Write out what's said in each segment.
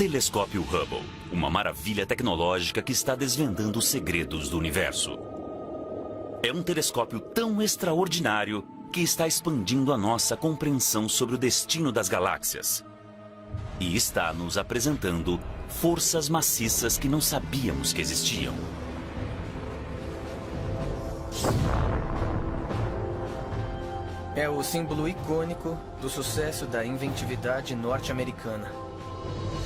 Telescópio Hubble, uma maravilha tecnológica que está desvendando os segredos do universo. É um telescópio tão extraordinário que está expandindo a nossa compreensão sobre o destino das galáxias. E está nos apresentando forças maciças que não sabíamos que existiam. É o símbolo icônico do sucesso da inventividade norte-americana.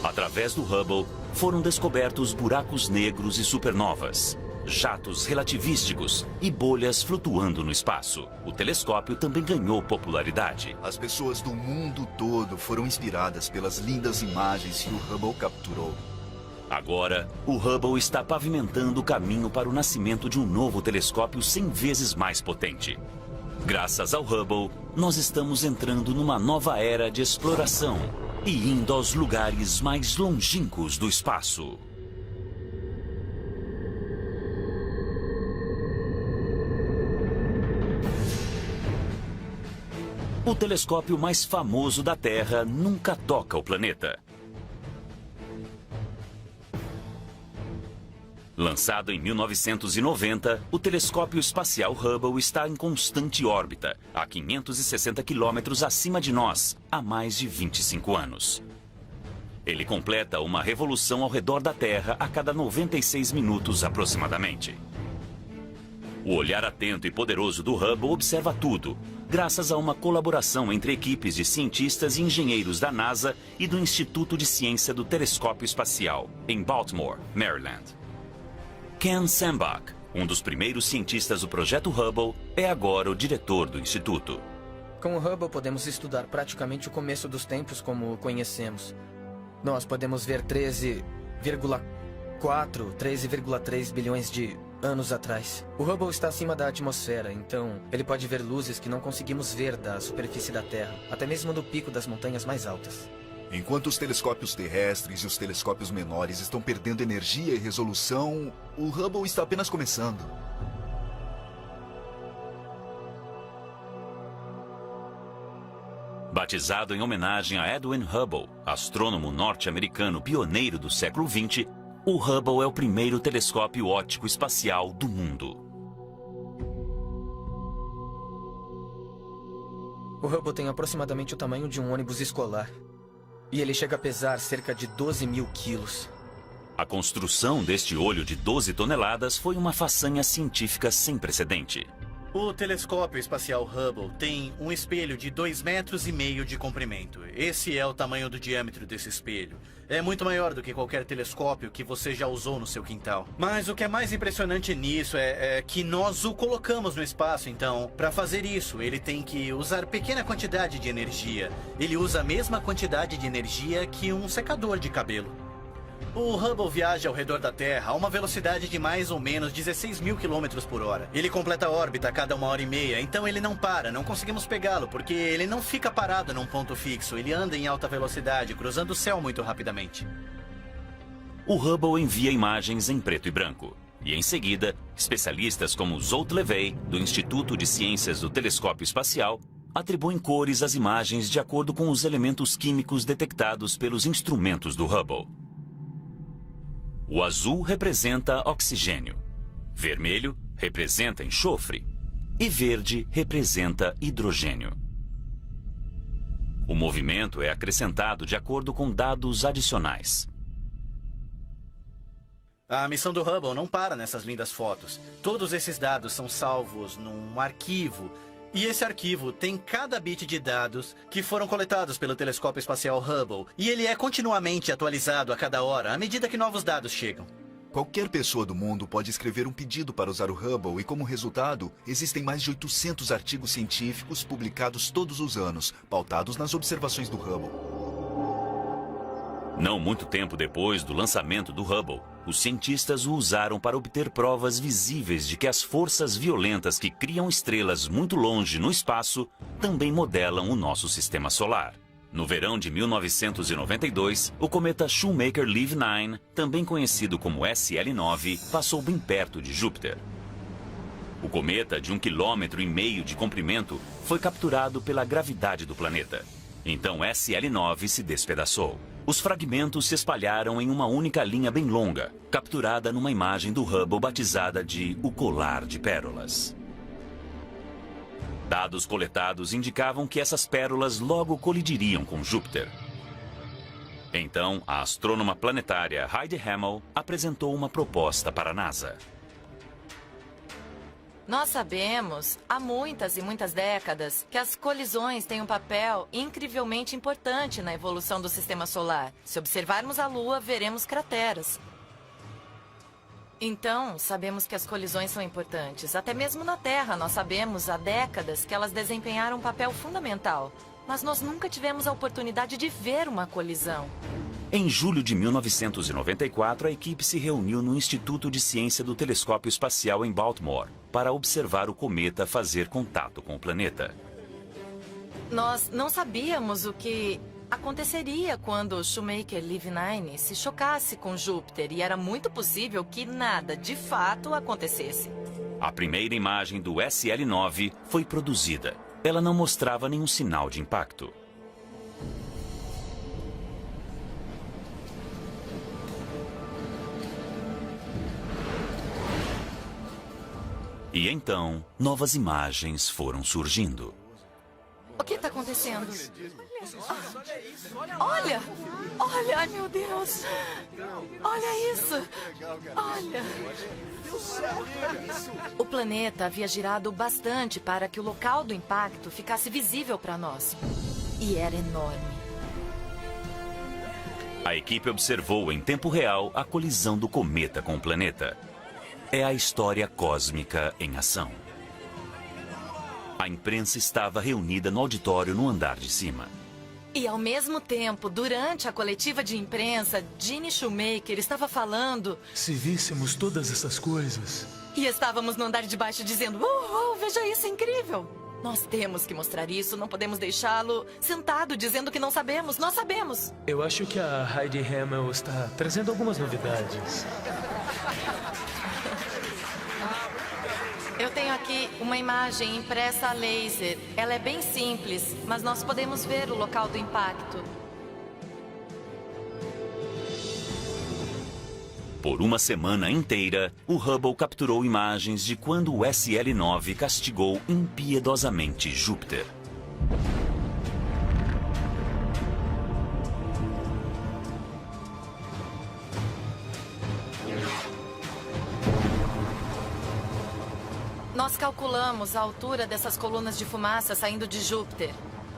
Através do Hubble, foram descobertos buracos negros e supernovas, jatos relativísticos e bolhas flutuando no espaço. O telescópio também ganhou popularidade. As pessoas do mundo todo foram inspiradas pelas lindas imagens que o Hubble capturou. Agora, o Hubble está pavimentando o caminho para o nascimento de um novo telescópio 100 vezes mais potente. Graças ao Hubble, nós estamos entrando numa nova era de exploração e indo aos lugares mais longínquos do espaço. O telescópio mais famoso da Terra nunca toca o planeta. Lançado em 1990, o telescópio espacial Hubble está em constante órbita, a 560 quilômetros acima de nós, há mais de 25 anos. Ele completa uma revolução ao redor da Terra a cada 96 minutos aproximadamente. O olhar atento e poderoso do Hubble observa tudo, graças a uma colaboração entre equipes de cientistas e engenheiros da NASA e do Instituto de Ciência do Telescópio Espacial, em Baltimore, Maryland. Ken Sembach, um dos primeiros cientistas do projeto Hubble, é agora o diretor do instituto. Com o Hubble podemos estudar praticamente o começo dos tempos como o conhecemos. Nós podemos ver 13,3 bilhões de anos atrás. O Hubble está acima da atmosfera, então ele pode ver luzes que não conseguimos ver da superfície da Terra, até mesmo do pico das montanhas mais altas. Enquanto os telescópios terrestres e os telescópios menores estão perdendo energia e resolução, o Hubble está apenas começando. Batizado em homenagem a Edwin Hubble, astrônomo norte-americano pioneiro do século XX, o Hubble é o primeiro telescópio óptico espacial do mundo. O Hubble tem aproximadamente o tamanho de um ônibus escolar. E ele chega a pesar cerca de 12 mil quilos. A construção deste olho de 12 toneladas foi uma façanha científica sem precedente. O telescópio espacial Hubble tem um espelho de 2,5 metros de comprimento. Esse é o tamanho do diâmetro desse espelho. É muito maior do que qualquer telescópio que você já usou no seu quintal. Mas o que é mais impressionante nisso é que nós o colocamos no espaço, então, para fazer isso, ele tem que usar pequena quantidade de energia. Ele usa a mesma quantidade de energia que um secador de cabelo. O Hubble viaja ao redor da Terra a uma velocidade de mais ou menos 16 mil quilômetros por hora. Ele completa a órbita a cada 1h30, então ele não para, não conseguimos pegá-lo, porque ele não fica parado num ponto fixo, ele anda em alta velocidade, cruzando o céu muito rapidamente. O Hubble envia imagens em preto e branco. E em seguida, especialistas como Zolt Levey, do Instituto de Ciências do Telescópio Espacial, atribuem cores às imagens de acordo com os elementos químicos detectados pelos instrumentos do Hubble. O azul representa oxigênio, vermelho representa enxofre e verde representa hidrogênio. O movimento é acrescentado de acordo com dados adicionais. A missão do Hubble não para nessas lindas fotos. Todos esses dados são salvos num arquivo. E esse arquivo tem cada bit de dados que foram coletados pelo telescópio espacial Hubble. E ele é continuamente atualizado a cada hora, à medida que novos dados chegam. Qualquer pessoa do mundo pode escrever um pedido para usar o Hubble e, como resultado, existem mais de 800 artigos científicos publicados todos os anos, pautados nas observações do Hubble. Não muito tempo depois do lançamento do Hubble, os cientistas o usaram para obter provas visíveis de que as forças violentas que criam estrelas muito longe no espaço também modelam o nosso sistema solar. No verão de 1992, o cometa Shoemaker-Levy 9, também conhecido como SL9, passou bem perto de Júpiter. O cometa, de 1,5 km de comprimento, foi capturado pela gravidade do planeta. Então SL9 se despedaçou. Os fragmentos se espalharam em uma única linha bem longa, capturada numa imagem do Hubble batizada de O Colar de Pérolas. Dados coletados indicavam que essas pérolas logo colidiriam com Júpiter. Então, a astrônoma planetária Heidi Hammel apresentou uma proposta para a NASA. Nós sabemos, há muitas e muitas décadas, que as colisões têm um papel incrivelmente importante na evolução do sistema solar. Se observarmos a Lua, veremos crateras. Então, sabemos que as colisões são importantes. Até mesmo na Terra, nós sabemos há décadas que elas desempenharam um papel fundamental. Mas nós nunca tivemos a oportunidade de ver uma colisão. Em julho de 1994, a equipe se reuniu no Instituto de Ciência do Telescópio Espacial em Baltimore para observar o cometa fazer contato com o planeta. Nós não sabíamos o que aconteceria quando Shoemaker-Levine se chocasse com Júpiter e era muito possível que nada, de fato, acontecesse. A primeira imagem do SL-9 foi produzida. Ela não mostrava nenhum sinal de impacto. E então, novas imagens foram surgindo. O que está acontecendo? Olha! Olha, ai meu Deus! Olha isso! Olha! O planeta havia girado bastante para que o local do impacto ficasse visível para nós. E era enorme. A equipe observou em tempo real a colisão do cometa com o planeta. É a história cósmica em ação. A imprensa estava reunida no auditório no andar de cima. E ao mesmo tempo, durante a coletiva de imprensa, Gene Shoemaker estava falando... Se víssemos todas essas coisas... E estávamos no andar de baixo dizendo... veja isso, é incrível! Nós temos que mostrar isso, não podemos deixá-lo sentado dizendo que não sabemos. Nós sabemos! Eu acho que a Heidi Hammel está trazendo algumas novidades. Eu tenho aqui uma imagem impressa a laser. Ela é bem simples, mas nós podemos ver o local do impacto. Por uma semana inteira, o Hubble capturou imagens de quando o SL-9 castigou impiedosamente Júpiter. Nós calculamos a altura dessas colunas de fumaça saindo de Júpiter.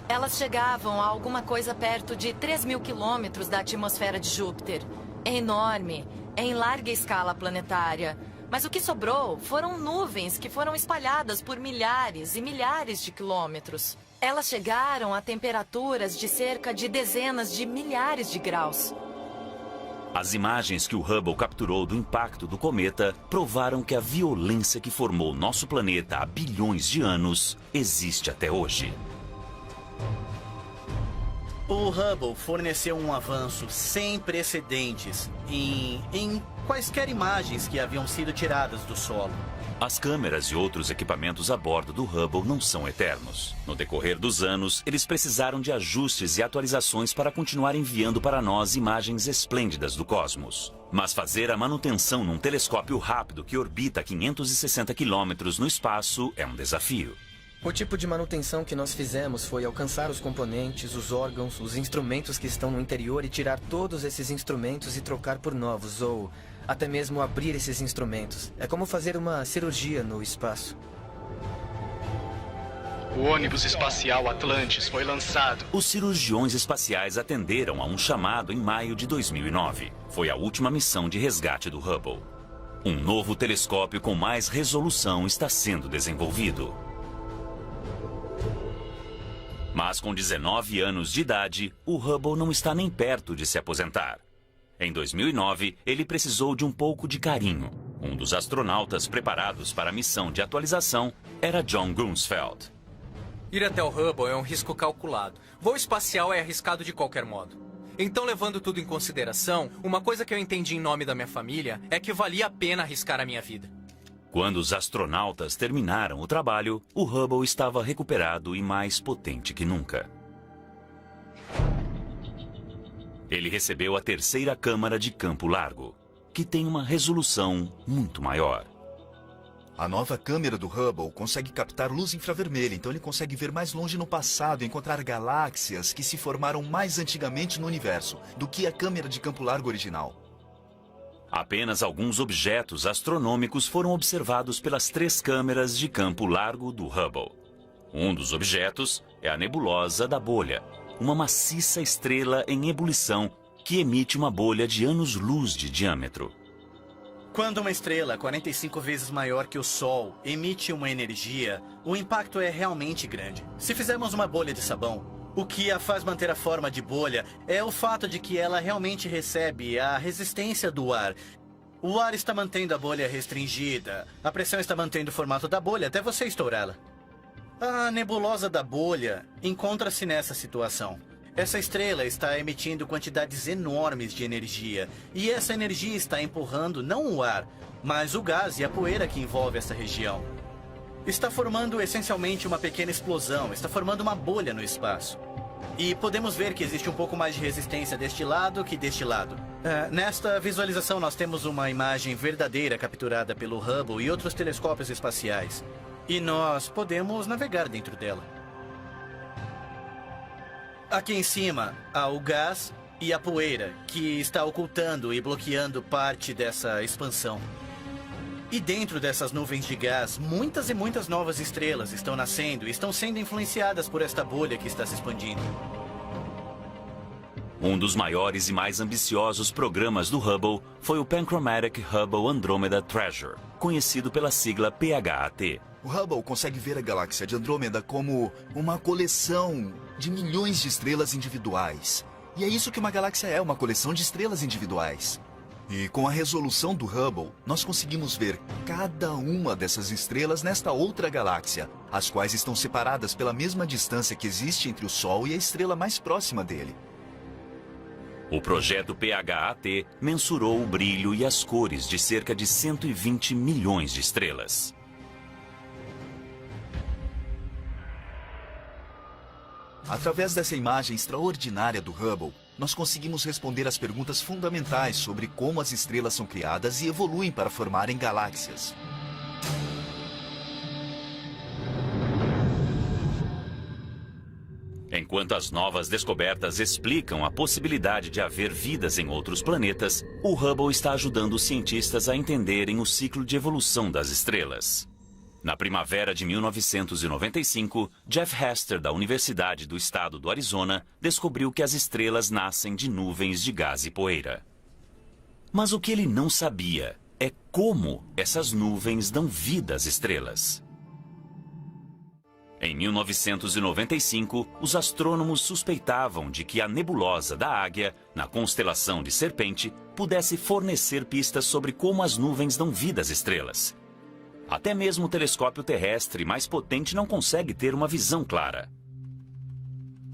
Elas chegavam a alguma coisa perto de 3.000 quilômetros da atmosfera de Júpiter. É enorme, é em larga escala planetária. Mas o que sobrou foram nuvens que foram espalhadas por milhares e milhares de quilômetros. Elas chegaram a temperaturas de cerca de dezenas de milhares de graus. As imagens que o Hubble capturou do impacto do cometa provaram que a violência que formou nosso planeta há bilhões de anos existe até hoje. O Hubble forneceu um avanço sem precedentes em quaisquer imagens que haviam sido tiradas do solo. As câmeras e outros equipamentos a bordo do Hubble não são eternos. No decorrer dos anos, eles precisaram de ajustes e atualizações para continuar enviando para nós imagens esplêndidas do cosmos. Mas fazer a manutenção num telescópio rápido que orbita a 560 quilômetros no espaço é um desafio. O tipo de manutenção que nós fizemos foi alcançar os componentes, os órgãos, os instrumentos que estão no interior e tirar todos esses instrumentos e trocar por novos, ou até mesmo abrir esses instrumentos. É como fazer uma cirurgia no espaço. O ônibus espacial Atlantis foi lançado. Os cirurgiões espaciais atenderam a um chamado em maio de 2009. Foi a última missão de resgate do Hubble. Um novo telescópio com mais resolução está sendo desenvolvido. Mas com 19 anos de idade, o Hubble não está nem perto de se aposentar. Em 2009, ele precisou de um pouco de carinho. Um dos astronautas preparados para a missão de atualização era John Grunsfeld. Ir até o Hubble é um risco calculado. Voo espacial é arriscado de qualquer modo. Então, levando tudo em consideração, uma coisa que eu entendi em nome da minha família é que valia a pena arriscar a minha vida. Quando os astronautas terminaram o trabalho, o Hubble estava recuperado e mais potente que nunca. Ele recebeu a terceira câmara de campo largo, que tem uma resolução muito maior. A nova câmera do Hubble consegue captar luz infravermelha, então ele consegue ver mais longe no passado e encontrar galáxias que se formaram mais antigamente no universo do que a câmera de campo largo original. Apenas alguns objetos astronômicos foram observados pelas 3 câmeras de campo largo do Hubble. Um dos objetos é a nebulosa da bolha, uma maciça estrela em ebulição que emite uma bolha de anos-luz de diâmetro. Quando uma estrela 45 vezes maior que o Sol emite uma energia, o impacto é realmente grande. Se fizermos uma bolha de sabão, o que a faz manter a forma de bolha é o fato de que ela realmente recebe a resistência do ar. O ar está mantendo a bolha restringida, a pressão está mantendo o formato da bolha até você estourá-la. A nebulosa da bolha encontra-se nessa situação. Essa estrela está emitindo quantidades enormes de energia, e essa energia está empurrando não o ar, mas o gás e a poeira que envolve essa região. Está formando essencialmente uma pequena explosão, está formando uma bolha no espaço. E podemos ver que existe um pouco mais de resistência deste lado que deste lado. Nesta visualização nós temos uma imagem verdadeira capturada pelo Hubble e outros telescópios espaciais. E nós podemos navegar dentro dela. Aqui em cima há o gás e a poeira, que está ocultando e bloqueando parte dessa expansão. E dentro dessas nuvens de gás, muitas e muitas novas estrelas estão nascendo e estão sendo influenciadas por esta bolha que está se expandindo. Um dos maiores e mais ambiciosos programas do Hubble foi o Panchromatic Hubble Andromeda Treasure, conhecido pela sigla PHAT. O Hubble consegue ver a galáxia de Andrômeda como uma coleção de milhões de estrelas individuais. E é isso que uma galáxia é, uma coleção de estrelas individuais. E com a resolução do Hubble, nós conseguimos ver cada uma dessas estrelas nesta outra galáxia, as quais estão separadas pela mesma distância que existe entre o Sol e a estrela mais próxima dele. O projeto PHAT mensurou o brilho e as cores de cerca de 120 milhões de estrelas. Através dessa imagem extraordinária do Hubble, nós conseguimos responder às perguntas fundamentais sobre como as estrelas são criadas e evoluem para formarem galáxias. Enquanto as novas descobertas explicam a possibilidade de haver vidas em outros planetas, o Hubble está ajudando os cientistas a entenderem o ciclo de evolução das estrelas. Na primavera de 1995, Jeff Hester, da Universidade do Estado do Arizona, descobriu que as estrelas nascem de nuvens de gás e poeira. Mas o que ele não sabia é como essas nuvens dão vida às estrelas. Em 1995, os astrônomos suspeitavam de que a nebulosa da Águia, na constelação de Serpente, pudesse fornecer pistas sobre como as nuvens dão vida às estrelas. Até mesmo o telescópio terrestre mais potente não consegue ter uma visão clara.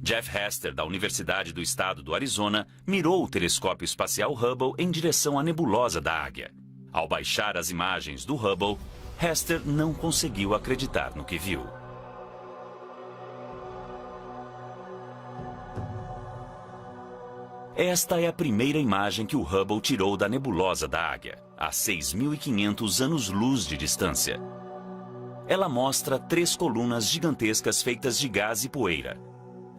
Jeff Hester, da Universidade do Estado do Arizona, mirou o telescópio espacial Hubble em direção à nebulosa da Águia. Ao baixar as imagens do Hubble, Hester não conseguiu acreditar no que viu. Esta é a primeira imagem que o Hubble tirou da nebulosa da Águia, a 6.500 anos-luz de distância. Ela mostra 3 colunas gigantescas feitas de gás e poeira.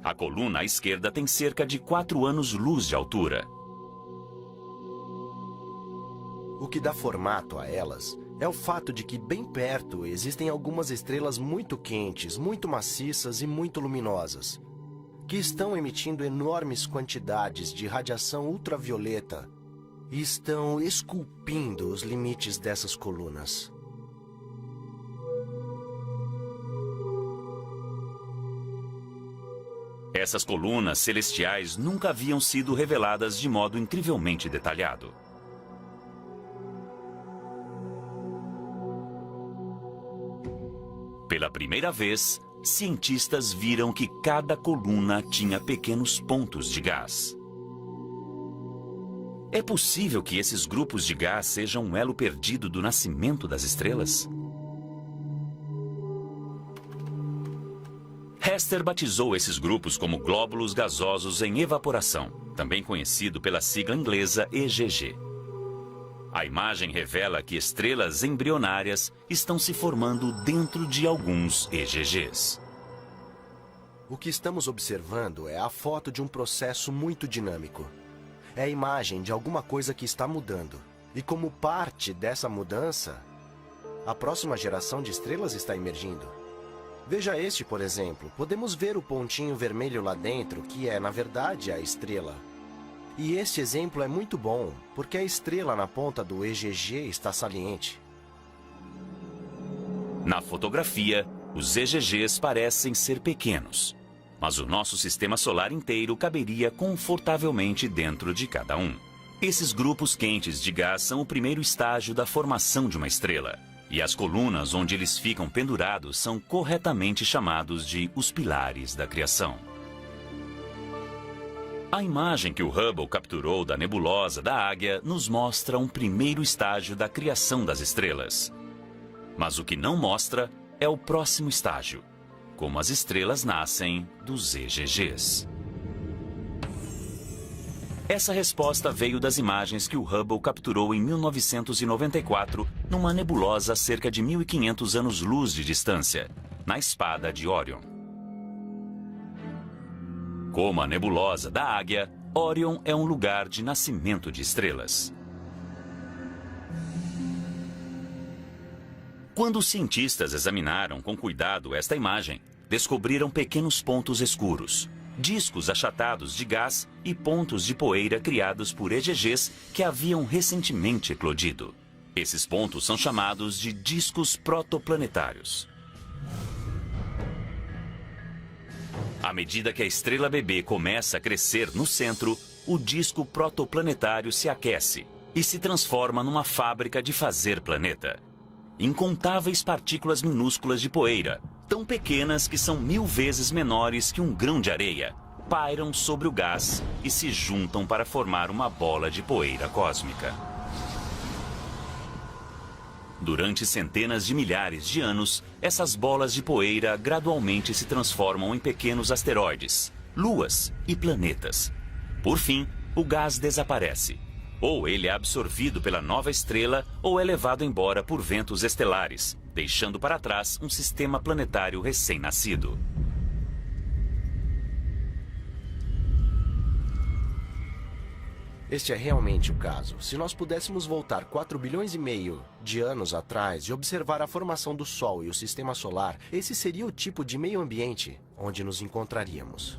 A coluna à esquerda tem cerca de 4 anos-luz de altura. O que dá formato a elas é o fato de que bem perto existem algumas estrelas muito quentes, muito maciças e muito luminosas, que estão emitindo enormes quantidades de radiação ultravioleta e estão esculpindo os limites dessas colunas. Essas colunas celestiais nunca haviam sido reveladas de modo incrivelmente detalhado. Pela primeira vez, cientistas viram que cada coluna tinha pequenos pontos de gás. É possível que esses grupos de gás sejam um elo perdido do nascimento das estrelas? Hester batizou esses grupos como glóbulos gasosos em evaporação, também conhecido pela sigla inglesa EGG. A imagem revela que estrelas embrionárias estão se formando dentro de alguns EGGs. O que estamos observando é a foto de um processo muito dinâmico. É a imagem de alguma coisa que está mudando. E como parte dessa mudança, a próxima geração de estrelas está emergindo. Veja este, por exemplo. Podemos ver o pontinho vermelho lá dentro, que é, na verdade, a estrela. E este exemplo é muito bom, porque a estrela na ponta do EGG está saliente. Na fotografia, os EGGs parecem ser pequenos, mas o nosso sistema solar inteiro caberia confortavelmente dentro de cada um. Esses grupos quentes de gás são o primeiro estágio da formação de uma estrela. E as colunas onde eles ficam pendurados são corretamente chamados de os pilares da criação. A imagem que o Hubble capturou da nebulosa da Águia nos mostra um primeiro estágio da criação das estrelas. Mas o que não mostra é o próximo estágio, como as estrelas nascem dos EGGs. Essa resposta veio das imagens que o Hubble capturou em 1994 numa nebulosa a cerca de 1.500 anos-luz de distância, na espada de Órion. Como a nebulosa da Águia, Órion é um lugar de nascimento de estrelas. Quando os cientistas examinaram com cuidado esta imagem, descobriram pequenos pontos escuros, discos achatados de gás e pontos de poeira criados por EGGs que haviam recentemente eclodido. Esses pontos são chamados de discos protoplanetários. À medida que a estrela bebê começa a crescer no centro, o disco protoplanetário se aquece e se transforma numa fábrica de fazer planeta. Incontáveis partículas minúsculas de poeira, tão pequenas que são 1000 vezes menores que um grão de areia, pairam sobre o gás e se juntam para formar uma bola de poeira cósmica. Durante centenas de milhares de anos, essas bolas de poeira gradualmente se transformam em pequenos asteroides, luas e planetas. Por fim, o gás desaparece. Ou ele é absorvido pela nova estrela ou é levado embora por ventos estelares, deixando para trás um sistema planetário recém-nascido. Este é realmente o caso. Se nós pudéssemos voltar 4 bilhões e meio de anos atrás e observar a formação do Sol e o Sistema Solar, esse seria o tipo de meio ambiente onde nos encontraríamos.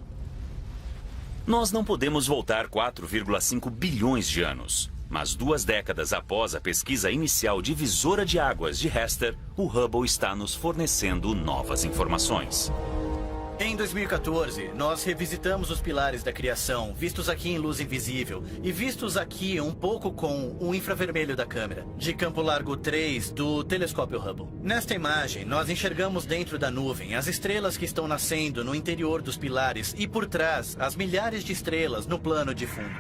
Nós não podemos voltar 4,5 bilhões de anos. Mas 2 décadas após a pesquisa inicial divisora de águas de Hester, o Hubble está nos fornecendo novas informações. Em 2014, nós revisitamos os pilares da criação, vistos aqui em luz invisível e vistos aqui um pouco com o infravermelho da câmera, de campo largo 3 do telescópio Hubble. Nesta imagem, nós enxergamos dentro da nuvem as estrelas que estão nascendo no interior dos pilares e por trás as milhares de estrelas no plano de fundo.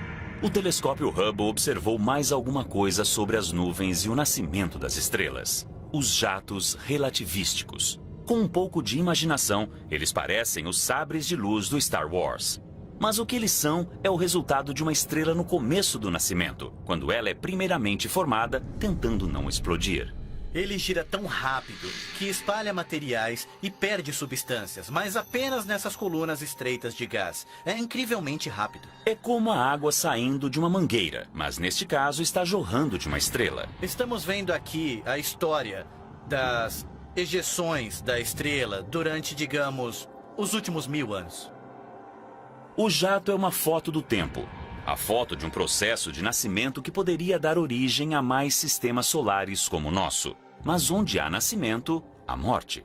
O telescópio Hubble observou mais alguma coisa sobre as nuvens e o nascimento das estrelas. Os jatos relativísticos. Com um pouco de imaginação, eles parecem os sabres de luz do Star Wars. Mas o que eles são é o resultado de uma estrela no começo do nascimento, quando ela é primeiramente formada, tentando não explodir. Ele gira tão rápido que espalha materiais e perde substâncias, mas apenas nessas colunas estreitas de gás. É incrivelmente rápido. É como a água saindo de uma mangueira, mas neste caso está jorrando de uma estrela. Estamos vendo aqui a história das ejeções da estrela durante, digamos, os últimos 1000 anos. O jato é uma foto do tempo. A foto de um processo de nascimento que poderia dar origem a mais sistemas solares como o nosso. Mas onde há nascimento, há morte.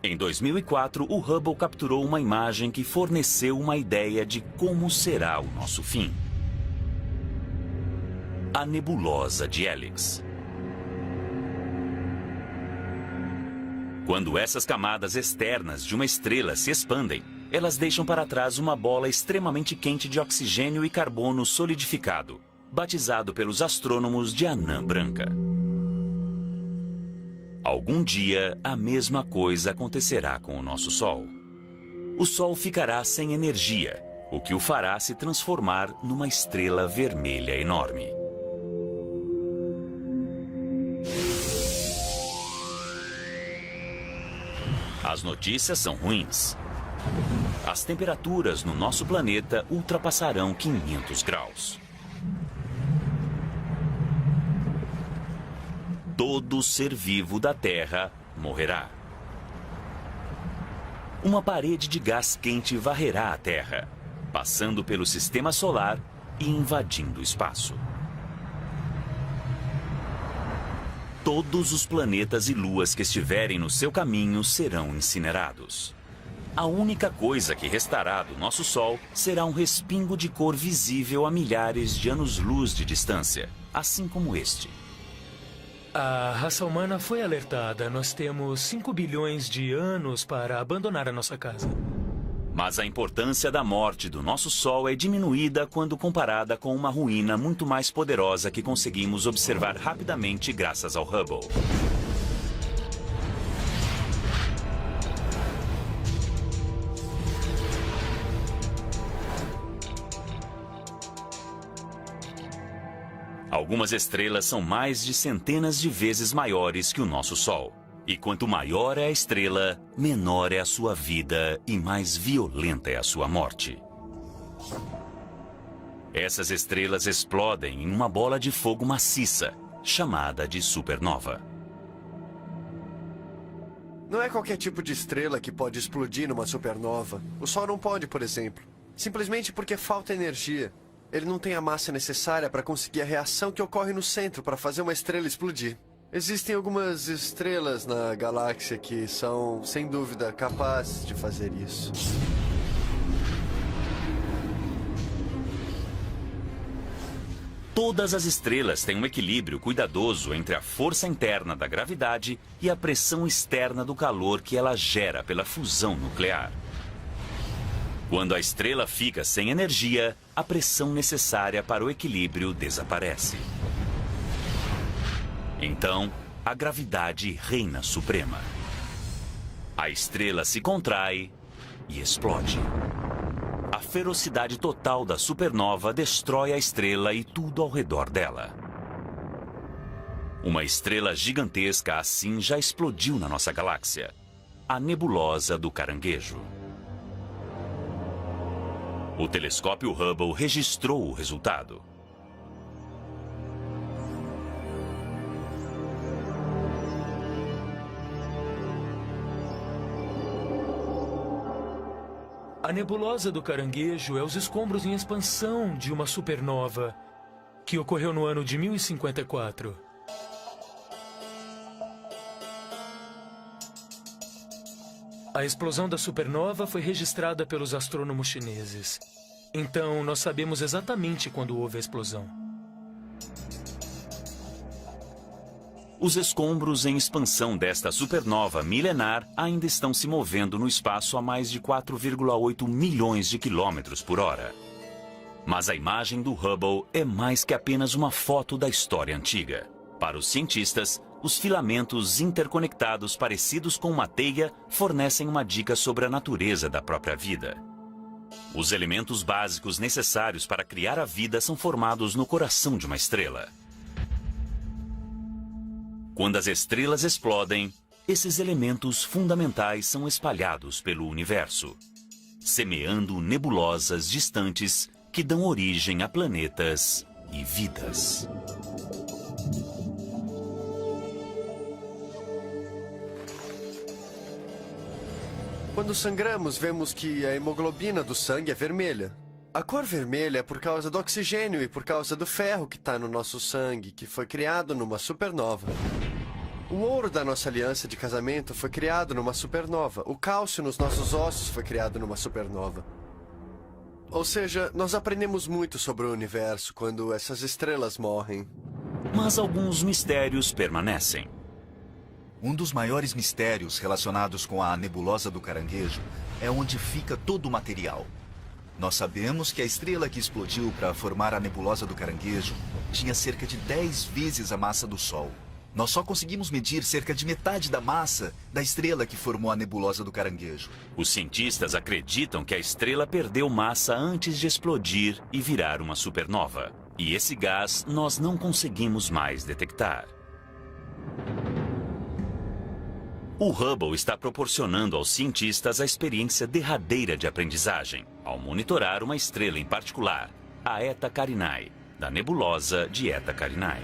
Em 2004, o Hubble capturou uma imagem que forneceu uma ideia de como será o nosso fim. A nebulosa de Helix. Quando essas camadas externas de uma estrela se expandem, elas deixam para trás uma bola extremamente quente de oxigênio e carbono solidificado, batizado pelos astrônomos de anã branca. Algum dia, a mesma coisa acontecerá com o nosso Sol. o Sol ficará sem energia, o que o fará se transformar numa estrela vermelha enorme. As notícias são ruins. As temperaturas no nosso planeta ultrapassarão 500 graus. Todo ser vivo da Terra morrerá. Uma parede de gás quente varrerá a Terra, passando pelo sistema solar e invadindo o espaço. Todos os planetas e luas que estiverem no seu caminho serão incinerados. A única coisa que restará do nosso Sol será um respingo de cor visível a milhares de anos-luz de distância, assim como este. A raça humana foi alertada. Nós temos 5 bilhões de anos para abandonar a nossa casa. Mas a importância da morte do nosso Sol é diminuída quando comparada com uma ruína muito mais poderosa que conseguimos observar rapidamente graças ao Hubble. Algumas estrelas são mais de centenas de vezes maiores que o nosso Sol. E quanto maior é a estrela, menor é a sua vida e mais violenta é a sua morte. Essas estrelas explodem em uma bola de fogo maciça, chamada de supernova. Não é qualquer tipo de estrela que pode explodir numa supernova. O Sol não pode, por exemplo. Simplesmente porque falta energia. Ele não tem a massa necessária para conseguir a reação que ocorre no centro para fazer uma estrela explodir. Existem algumas estrelas na galáxia que são, sem dúvida, capazes de fazer isso. Todas as estrelas têm um equilíbrio cuidadoso entre a força interna da gravidade e a pressão externa do calor que ela gera pela fusão nuclear. Quando a estrela fica sem energia, a pressão necessária para o equilíbrio desaparece. Então, a gravidade reina suprema. A estrela se contrai e explode. A ferocidade total da supernova destrói a estrela e tudo ao redor dela. Uma estrela gigantesca assim já explodiu na nossa galáxia, a nebulosa do Caranguejo. O telescópio Hubble registrou o resultado. A nebulosa do Caranguejo é os escombros em expansão de uma supernova que ocorreu no ano de 1054. A explosão da supernova foi registrada pelos astrônomos chineses. Então, nós sabemos exatamente quando houve a explosão. Os escombros em expansão desta supernova milenar ainda estão se movendo no espaço a mais de 4,8 milhões de quilômetros por hora. Mas a imagem do Hubble é mais que apenas uma foto da história antiga. Para os cientistas, os filamentos interconectados parecidos com uma teia fornecem uma dica sobre a natureza da própria vida. Os elementos básicos necessários para criar a vida são formados no coração de uma estrela. Quando as estrelas explodem, esses elementos fundamentais são espalhados pelo universo, semeando nebulosas distantes que dão origem a planetas e vidas. Quando sangramos, vemos que a hemoglobina do sangue é vermelha. A cor vermelha é por causa do oxigênio e por causa do ferro que está no nosso sangue, que foi criado numa supernova. O ouro da nossa aliança de casamento foi criado numa supernova. O cálcio nos nossos ossos foi criado numa supernova. Ou seja, nós aprendemos muito sobre o universo quando essas estrelas morrem. Mas alguns mistérios permanecem. Um dos maiores mistérios relacionados com a nebulosa do Caranguejo é onde fica todo o material. Nós sabemos que a estrela que explodiu para formar a nebulosa do Caranguejo tinha cerca de 10 vezes a massa do Sol. Nós só conseguimos medir cerca de metade da massa da estrela que formou a nebulosa do Caranguejo. Os cientistas acreditam que a estrela perdeu massa antes de explodir e virar uma supernova. E esse gás nós não conseguimos mais detectar. O Hubble está proporcionando aos cientistas a experiência derradeira de aprendizagem, ao monitorar uma estrela em particular, a Eta Carinae, da nebulosa de Eta Carinae.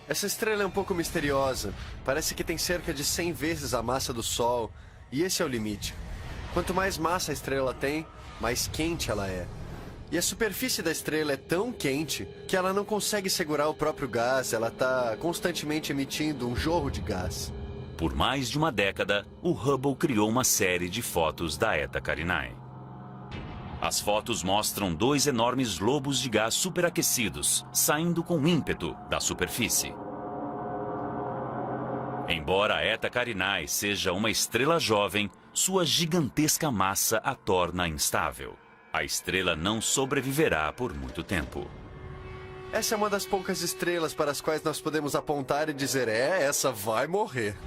Essa estrela é um pouco misteriosa. Parece que tem cerca de 100 vezes a massa do Sol, e esse é o limite. Quanto mais massa a estrela tem, mais quente ela é. E a superfície da estrela é tão quente que ela não consegue segurar o próprio gás, ela está constantemente emitindo um jorro de gás. Por mais de uma década, o Hubble criou uma série de fotos da Eta Carinae. As fotos mostram 2 enormes globos de gás superaquecidos, saindo com ímpeto da superfície. Embora a Eta Carinae seja uma estrela jovem, sua gigantesca massa a torna instável. A estrela não sobreviverá por muito tempo. Essa é uma das poucas estrelas para as quais nós podemos apontar e dizer, essa vai morrer.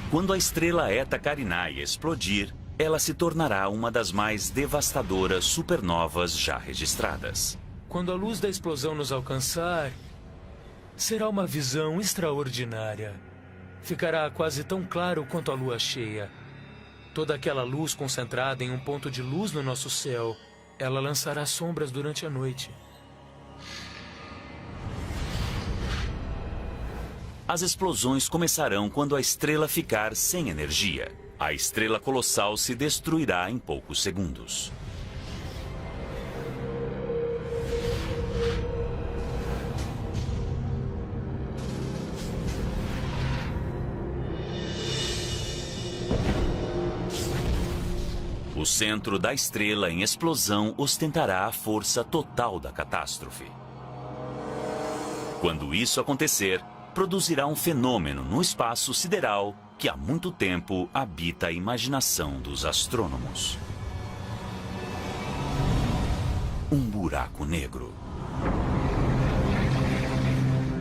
Quando a estrela Eta Carinae explodir, ela se tornará uma das mais devastadoras supernovas já registradas. Quando a luz da explosão nos alcançar, será uma visão extraordinária. Ficará quase tão claro quanto a lua cheia. Toda aquela luz concentrada em um ponto de luz no nosso céu, ela lançará sombras durante a noite. As explosões começarão quando a estrela ficar sem energia. A estrela colossal se destruirá em poucos segundos. O centro da estrela em explosão ostentará a força total da catástrofe. Quando isso acontecer, produzirá um fenômeno no espaço sideral que há muito tempo habita a imaginação dos astrônomos. Um buraco negro.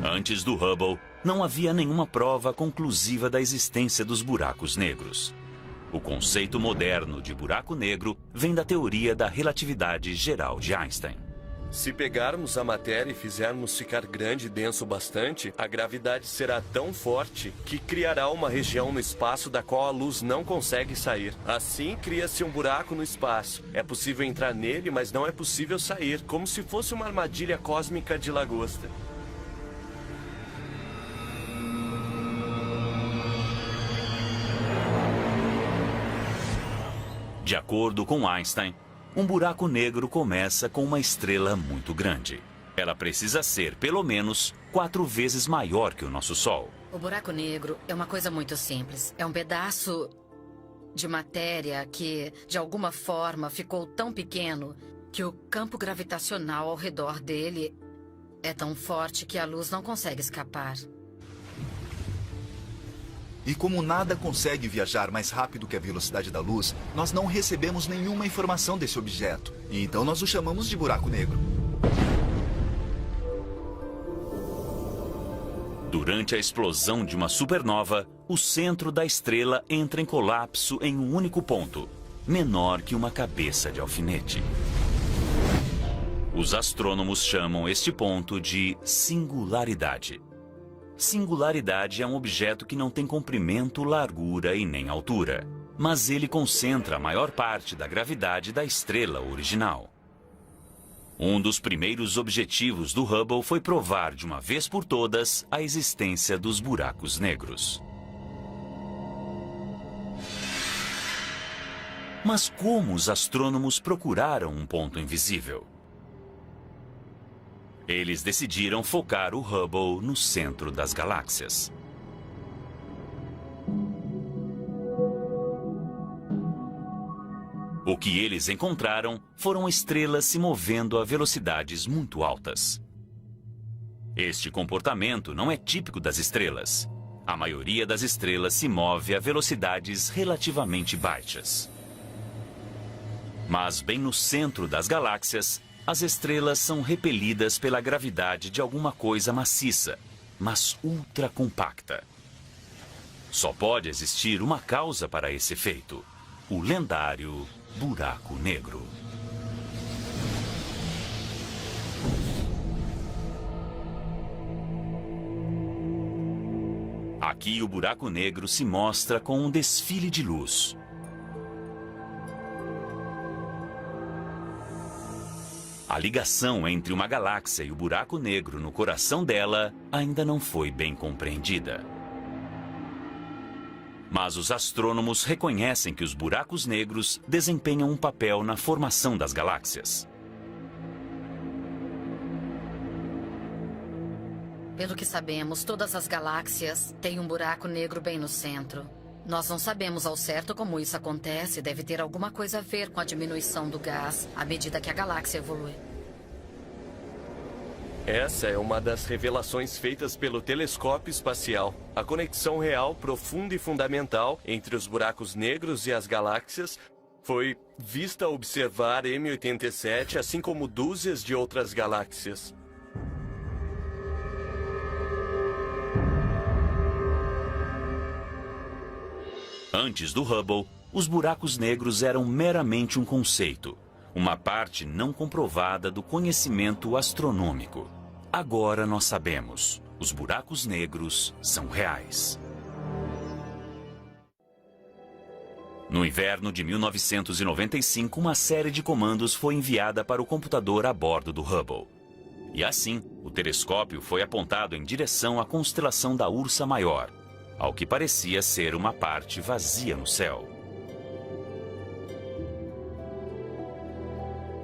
Antes do Hubble, não havia nenhuma prova conclusiva da existência dos buracos negros. O conceito moderno de buraco negro vem da teoria da relatividade geral de Einstein. Se pegarmos a matéria e fizermos ficar grande e denso bastante, a gravidade será tão forte que criará uma região no espaço da qual a luz não consegue sair. Assim, cria-se um buraco no espaço. É possível entrar nele, mas não é possível sair, como se fosse uma armadilha cósmica de lagosta. De acordo com Einstein, um buraco negro começa com uma estrela muito grande. Ela precisa ser, pelo menos, 4 vezes maior que o nosso Sol. O buraco negro é uma coisa muito simples. É um pedaço de matéria que, de alguma forma, ficou tão pequeno que o campo gravitacional ao redor dele é tão forte que a luz não consegue escapar. E como nada consegue viajar mais rápido que a velocidade da luz, nós não recebemos nenhuma informação desse objeto. E então nós o chamamos de buraco negro. Durante a explosão de uma supernova, o centro da estrela entra em colapso em um único ponto, menor que uma cabeça de alfinete. Os astrônomos chamam este ponto de singularidade. Singularidade é um objeto que não tem comprimento, largura e nem altura, mas ele concentra a maior parte da gravidade da estrela original. Um dos primeiros objetivos do Hubble foi provar de uma vez por todas a existência dos buracos negros. Mas como os astrônomos procuraram um ponto invisível? Eles decidiram focar o Hubble no centro das galáxias. O que eles encontraram foram estrelas se movendo a velocidades muito altas. Este comportamento não é típico das estrelas. A maioria das estrelas se move a velocidades relativamente baixas. Mas bem no centro das galáxias, as estrelas são repelidas pela gravidade de alguma coisa maciça, mas ultra compacta. Só pode existir uma causa para esse efeito: o lendário buraco negro. Aqui o buraco negro se mostra com um desfile de luz. A ligação entre uma galáxia e o buraco negro no coração dela ainda não foi bem compreendida. Mas os astrônomos reconhecem que os buracos negros desempenham um papel na formação das galáxias. Pelo que sabemos, todas as galáxias têm um buraco negro bem no centro. Nós não sabemos ao certo como isso acontece. Deve ter alguma coisa a ver com a diminuição do gás à medida que a galáxia evolui. Essa é uma das revelações feitas pelo telescópio espacial. A conexão real, profunda e fundamental entre os buracos negros e as galáxias foi vista ao observar M87, assim como dúzias de outras galáxias. Antes do Hubble, os buracos negros eram meramente um conceito, uma parte não comprovada do conhecimento astronômico. Agora nós sabemos, os buracos negros são reais. No inverno de 1995, uma série de comandos foi enviada para o computador a bordo do Hubble. E assim, o telescópio foi apontado em direção à constelação da Ursa Maior, ao que parecia ser uma parte vazia no céu.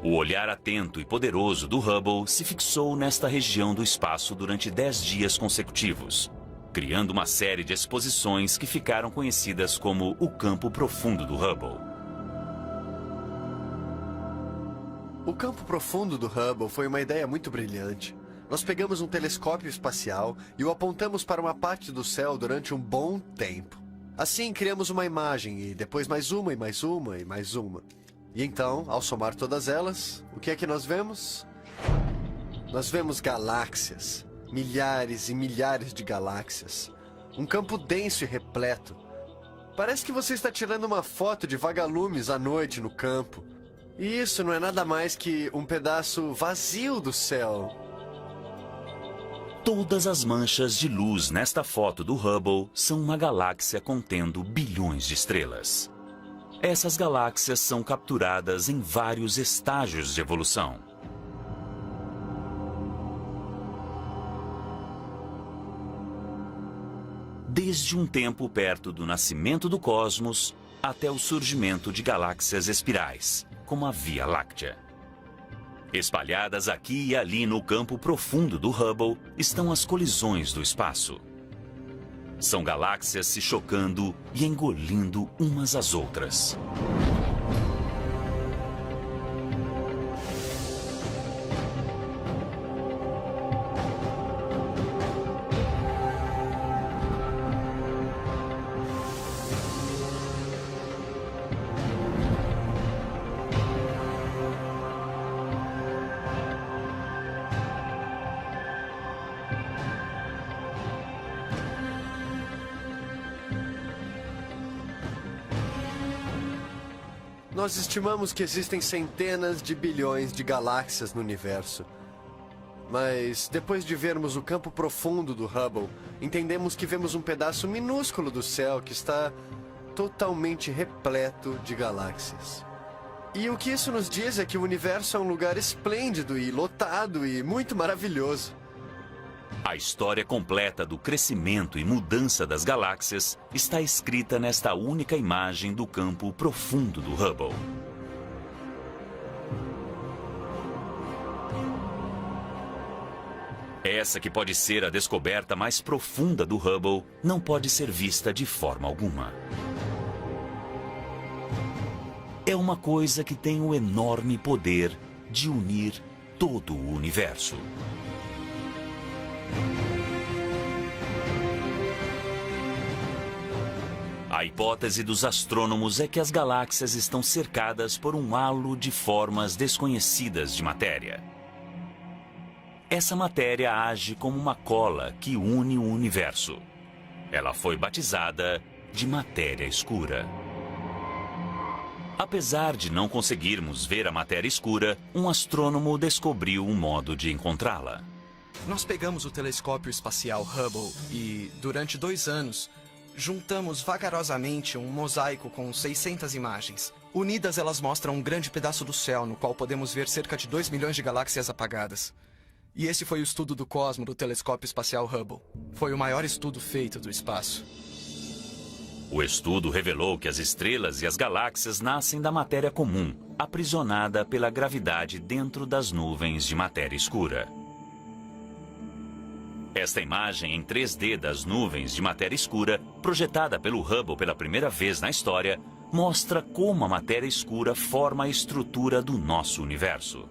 O olhar atento e poderoso do Hubble se fixou nesta região do espaço durante 10 dias consecutivos, criando uma série de exposições que ficaram conhecidas como o campo profundo do Hubble. O campo profundo do Hubble foi uma ideia muito brilhante. Nós pegamos um telescópio espacial e o apontamos para uma parte do céu durante um bom tempo. Assim, criamos uma imagem e depois mais uma e mais uma e mais uma. E então, ao somar todas elas, o que é que nós vemos? Nós vemos galáxias, milhares e milhares de galáxias. Um campo denso e repleto. Parece que você está tirando uma foto de vagalumes à noite no campo. E isso não é nada mais que um pedaço vazio do céu. Todas as manchas de luz nesta foto do Hubble são uma galáxia contendo bilhões de estrelas. Essas galáxias são capturadas em vários estágios de evolução. Desde um tempo perto do nascimento do cosmos até o surgimento de galáxias espirais, como a Via Láctea. Espalhadas aqui e ali no campo profundo do Hubble estão as colisões do espaço. São galáxias se chocando e engolindo umas às outras. Nós estimamos que existem centenas de bilhões de galáxias no universo. Mas, depois de vermos o campo profundo do Hubble, entendemos que vemos um pedaço minúsculo do céu que está totalmente repleto de galáxias. E o que isso nos diz é que o universo é um lugar esplêndido e lotado e muito maravilhoso. A história completa do crescimento e mudança das galáxias está escrita nesta única imagem do campo profundo do Hubble. Essa que pode ser a descoberta mais profunda do Hubble não pode ser vista de forma alguma. É uma coisa que tem o enorme poder de unir todo o universo. A hipótese dos astrônomos é que as galáxias estão cercadas por um halo de formas desconhecidas de matéria. Essa matéria age como uma cola que une o universo. Ela foi batizada de matéria escura. Apesar de não conseguirmos ver a matéria escura, um astrônomo descobriu um modo de encontrá-la. Nós pegamos o telescópio espacial Hubble e, durante 2 anos, juntamos vagarosamente um mosaico com 600 imagens. Unidas, elas mostram um grande pedaço do céu, no qual podemos ver cerca de 2 milhões de galáxias apagadas. E esse foi o estudo do cosmo do telescópio espacial Hubble. Foi o maior estudo feito do espaço. O estudo revelou que as estrelas e as galáxias nascem da matéria comum, aprisionada pela gravidade dentro das nuvens de matéria escura. Esta imagem em 3D das nuvens de matéria escura, projetada pelo Hubble pela primeira vez na história, mostra como a matéria escura forma a estrutura do nosso universo.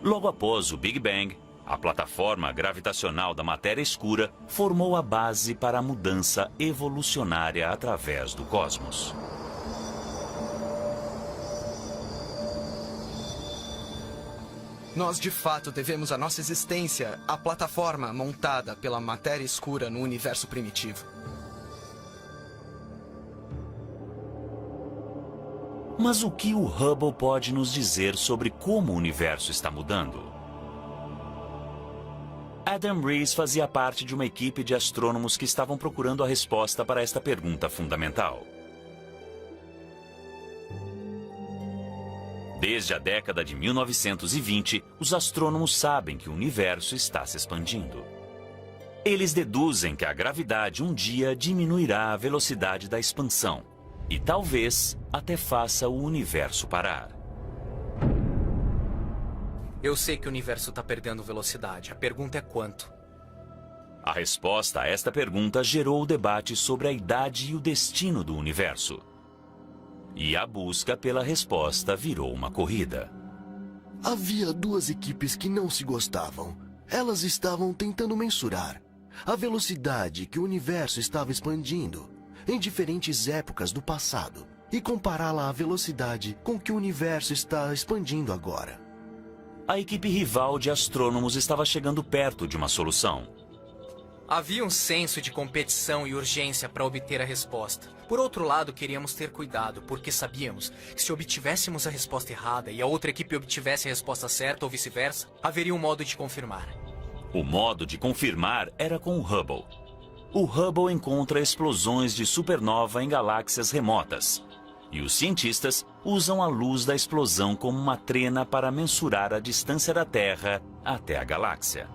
Logo após o Big Bang, a plataforma gravitacional da matéria escura formou a base para a mudança evolucionária através do cosmos. Nós, de fato, devemos a nossa existência à plataforma montada pela matéria escura no universo primitivo. Mas o que o Hubble pode nos dizer sobre como o universo está mudando? Adam Rees fazia parte de uma equipe de astrônomos que estavam procurando a resposta para esta pergunta fundamental. Desde a década de 1920, os astrônomos sabem que o universo está se expandindo. Eles deduzem que a gravidade um dia diminuirá a velocidade da expansão e talvez até faça o universo parar. Eu sei que o universo está perdendo velocidade. A pergunta é quanto? A resposta a esta pergunta gerou o debate sobre a idade e o destino do universo. E a busca pela resposta virou uma corrida. Havia 2 equipes que não se gostavam. Elas estavam tentando mensurar a velocidade que o universo estava expandindo em diferentes épocas do passado e compará-la à velocidade com que o universo está expandindo agora. A equipe rival de astrônomos estava chegando perto de uma solução. Havia um senso de competição e urgência para obter a resposta. Por outro lado, queríamos ter cuidado, porque sabíamos que se obtivéssemos a resposta errada e a outra equipe obtivesse a resposta certa ou vice-versa, haveria um modo de confirmar. O modo de confirmar era com o Hubble. O Hubble encontra explosões de supernova em galáxias remotas. E os cientistas usam a luz da explosão como uma trena para mensurar a distância da Terra até a galáxia.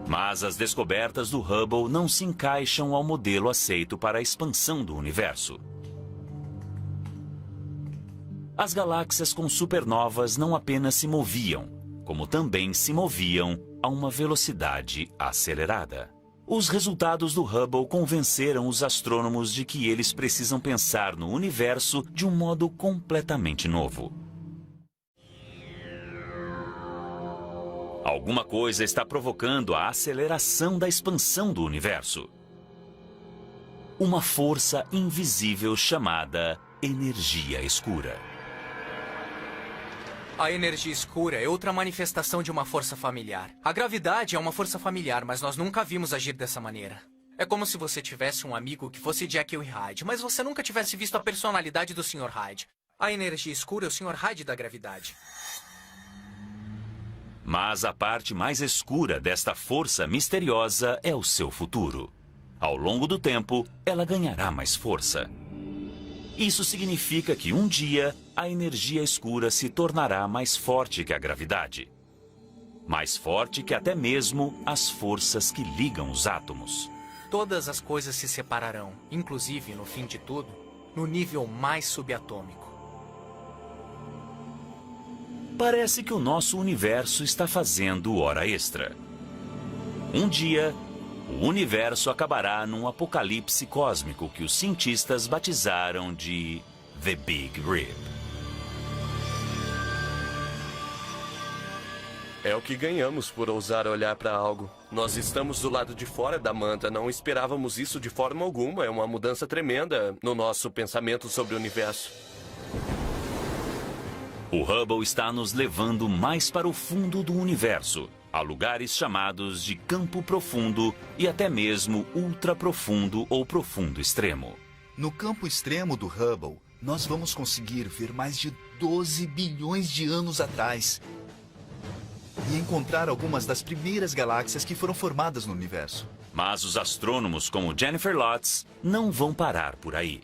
Mas as descobertas do Hubble não se encaixam ao modelo aceito para a expansão do universo. As galáxias com supernovas não apenas se moviam, como também se moviam a uma velocidade acelerada. Os resultados do Hubble convenceram os astrônomos de que eles precisam pensar no universo de um modo completamente novo. Alguma coisa está provocando a aceleração da expansão do universo. Uma força invisível chamada energia escura. A energia escura é outra manifestação de uma força familiar. A gravidade é uma força familiar, mas nós nunca vimos agir dessa maneira. É como se você tivesse um amigo que fosse Jekyll e Hyde, mas você nunca tivesse visto a personalidade do Sr. Hyde. A energia escura é o Sr. Hyde da gravidade. Mas a parte mais escura desta força misteriosa é o seu futuro. Ao longo do tempo, ela ganhará mais força. Isso significa que um dia a energia escura se tornará mais forte que a gravidade. Mais forte que até mesmo as forças que ligam os átomos. Todas as coisas se separarão, inclusive, no fim de tudo, no nível mais subatômico. Parece que o nosso universo está fazendo hora extra. Um dia, o universo acabará num apocalipse cósmico que os cientistas batizaram de The Big Rip. É o que ganhamos por ousar olhar para algo. Nós estamos do lado de fora da manta, não esperávamos isso de forma alguma. É uma mudança tremenda no nosso pensamento sobre o universo. O Hubble está nos levando mais para o fundo do universo, a lugares chamados de campo profundo e até mesmo ultraprofundo ou profundo extremo. No campo extremo do Hubble, nós vamos conseguir ver mais de 12 bilhões de anos atrás e encontrar algumas das primeiras galáxias que foram formadas no universo. Mas os astrônomos como Jennifer Lotz não vão parar por aí.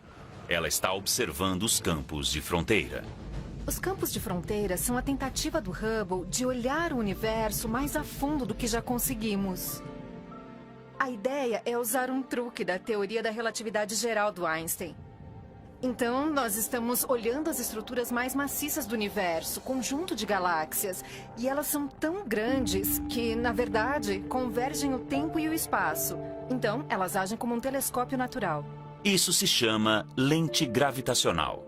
Ela está observando os campos de fronteira. Os campos de fronteira são a tentativa do Hubble de olhar o universo mais a fundo do que já conseguimos. A ideia é usar um truque da teoria da relatividade geral do Einstein. Então, nós estamos olhando as estruturas mais maciças do universo, conjunto de galáxias, e elas são tão grandes que, na verdade, convergem o tempo e o espaço. Então, elas agem como um telescópio natural. Isso se chama lente gravitacional.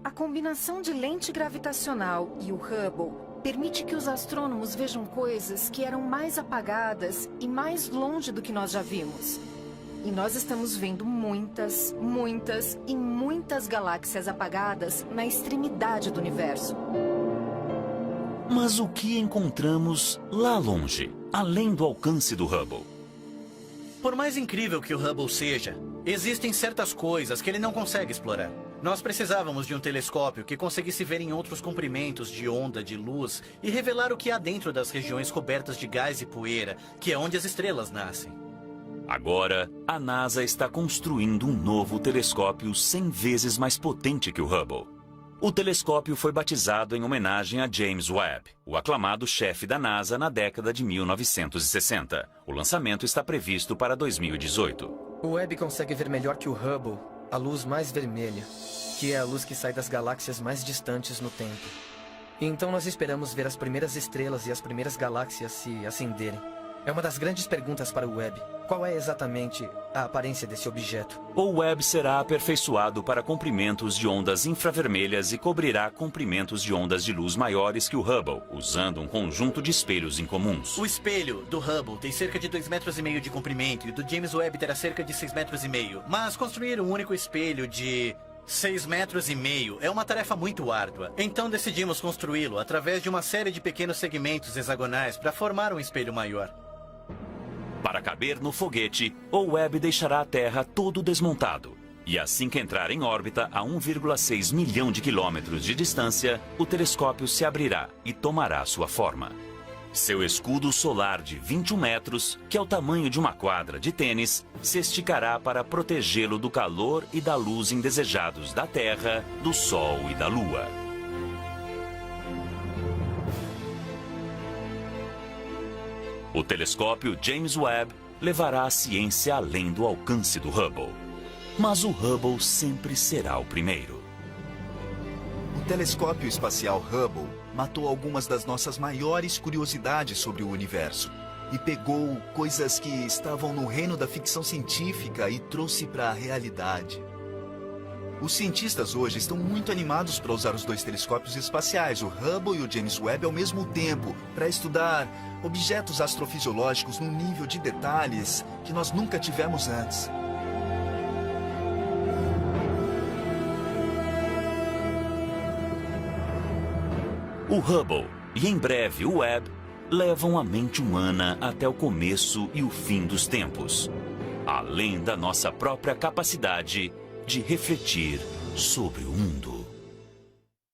A combinação de lente gravitacional e o Hubble permite que os astrônomos vejam coisas que eram mais apagadas e mais longe do que nós já vimos. E nós estamos vendo muitas, muitas e muitas galáxias apagadas na extremidade do universo. Mas o que encontramos lá longe, além do alcance do Hubble? Por mais incrível que o Hubble seja, existem certas coisas que ele não consegue explorar. Nós precisávamos de um telescópio que conseguisse ver em outros comprimentos de onda de luz e revelar o que há dentro das regiões cobertas de gás e poeira, que é onde as estrelas nascem. Agora, a NASA está construindo um novo telescópio 100 vezes mais potente que o Hubble. O telescópio foi batizado em homenagem a James Webb, o aclamado chefe da NASA na década de 1960. O lançamento está previsto para 2018. O Webb consegue ver melhor que o Hubble a luz mais vermelha, que é a luz que sai das galáxias mais distantes no tempo. Então nós esperamos ver as primeiras estrelas e as primeiras galáxias se acenderem. É uma das grandes perguntas para o Webb. Qual é exatamente a aparência desse objeto? O Webb será aperfeiçoado para comprimentos de ondas infravermelhas e cobrirá comprimentos de ondas de luz maiores que o Hubble, usando um conjunto de espelhos incomuns. O espelho do Hubble tem cerca de 2,5 metros de comprimento e o do James Webb terá cerca de 6,5 metros. Mas construir um único espelho de 6,5 metros é uma tarefa muito árdua. Então decidimos construí-lo através de uma série de pequenos segmentos hexagonais para formar um espelho maior. Para caber no foguete, o Webb deixará a Terra todo desmontado. E assim que entrar em órbita a 1,6 milhão de quilômetros de distância, o telescópio se abrirá e tomará sua forma. Seu escudo solar de 21 metros, que é o tamanho de uma quadra de tênis, se esticará para protegê-lo do calor e da luz indesejados da Terra, do Sol e da Lua. O telescópio James Webb levará a ciência além do alcance do Hubble. Mas o Hubble sempre será o primeiro. O telescópio espacial Hubble matou algumas das nossas maiores curiosidades sobre o universo e pegou coisas que estavam no reino da ficção científica e trouxe para a realidade. Os cientistas hoje estão muito animados para usar os dois telescópios espaciais, o Hubble e o James Webb, ao mesmo tempo, para estudar objetos astrofisiológicos num nível de detalhes que nós nunca tivemos antes. O Hubble e, em breve, o Webb levam a mente humana até o começo e o fim dos tempos, além da nossa própria capacidade de refletir sobre o mundo.